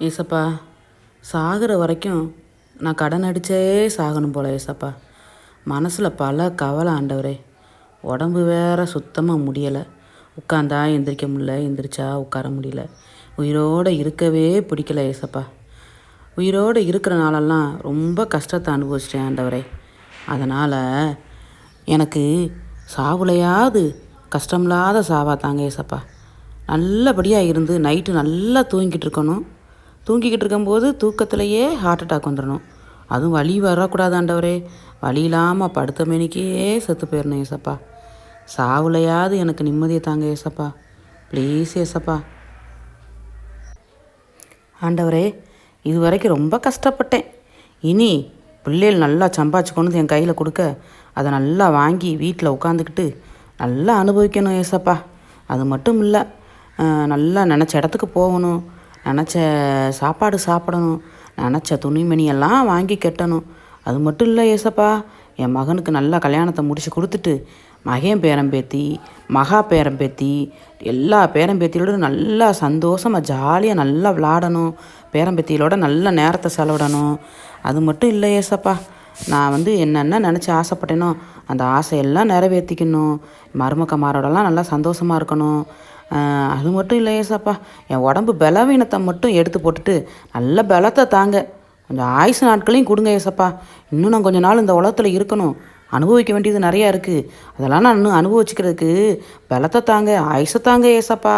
ஏசப்பா, சாகிற வரைக்கும் நான் கடன் அடித்தே சாகணும் போல ஏசப்பா. மனசில் பல கவலை ஆண்டவரே. உடம்பு வேற சுத்தமாக முடியலை. உட்காந்தா எந்திரிக்க முடியல, எந்திரிச்சா உட்கார முடியல. உயிரோடு இருக்கவே பிடிக்கல ஏசப்பா. உயிரோடு இருக்கிற நாளெல்லாம் ரொம்ப கஷ்டத்தை அனுபவிச்சிட்டேன் ஆண்டவரே. அதனால் எனக்கு சாவுலையாவது கஷ்டமில்லாத சாவா தாங்க ஏசப்பா. நல்லபடியாக இருந்து நைட்டு நல்லா தூங்கிக்கிட்டு இருக்கணும். தூங்கிக்கிட்டு இருக்கும்போது தூக்கத்திலேயே ஹார்ட் அட்டாக் வந்துடணும். அதுவும் வலி வரக்கூடாது ஆண்டவரே. வலி இல்லாமல் படுத்த மேனிக்கே செத்து போயிடணும் ஏசப்பா. சாவுலையாவது எனக்கு நிம்மதியை தாங்க ஏசப்பா. ப்ளீஸ் ஏசப்பா. ஆண்டவரே, இது வரைக்கும் ரொம்ப கஷ்டப்பட்டேன். இனி பிள்ளைகள் நல்லா சம்பாதிச்சு கொண்டு வந்து என் கையில் கொடுக்க அதை நல்லா வாங்கி வீட்டில் உட்காந்துக்கிட்டு நல்லா அனுபவிக்கணும் ஏசப்பா. அது மட்டும் இல்லை, நல்லா நினச்ச இடத்துக்கு போகணும், நினச்ச சாப்பாடு சாப்பிடணும், நினச்ச துணிமணியெல்லாம் வாங்கி கட்டணும். அது மட்டும் இல்லை ஏசப்பா, என் மகனுக்கு நல்லா கல்யாணத்தை முடித்து கொடுத்துட்டு மகன் பேரம்பேத்தி, மகா பேரம்பேத்தி, எல்லா பேரம்பேத்தியோட நல்லா சந்தோஷமாக ஜாலியாக நல்லா விளாடணும். பேரம்பேத்திகளோட நல்ல நேரத்தை செலவிடணும். அது மட்டும் இல்லை ஏசப்பா, நான் என்னென்ன நினச்சி ஆசைப்பட்டேனோ அந்த ஆசையெல்லாம் நிறைவேற்றிக்கணும். மருமக்கமாரோடலாம் நல்லா சந்தோஷமாக இருக்கணும். அது மட்டும் இல்லை ஏசப்பா, என் உடம்பு பலவீனத்தை மட்டும் எடுத்து போட்டுட்டு நல்ல பலத்தை தாங்க. கொஞ்சம் ஆயுசு நாட்களையும் கொடுங்க ஏசப்பா. இன்னும் நான் கொஞ்ச நாள் இந்த உலகத்தில் இருக்கணும். அனுபவிக்க வேண்டியது நிறையா இருக்குது. அதெல்லாம் நான் இன்னும் அனுபவிச்சுக்கிறதுக்கு பலத்தை தாங்க, ஆயுசை தாங்க ஏசப்பா.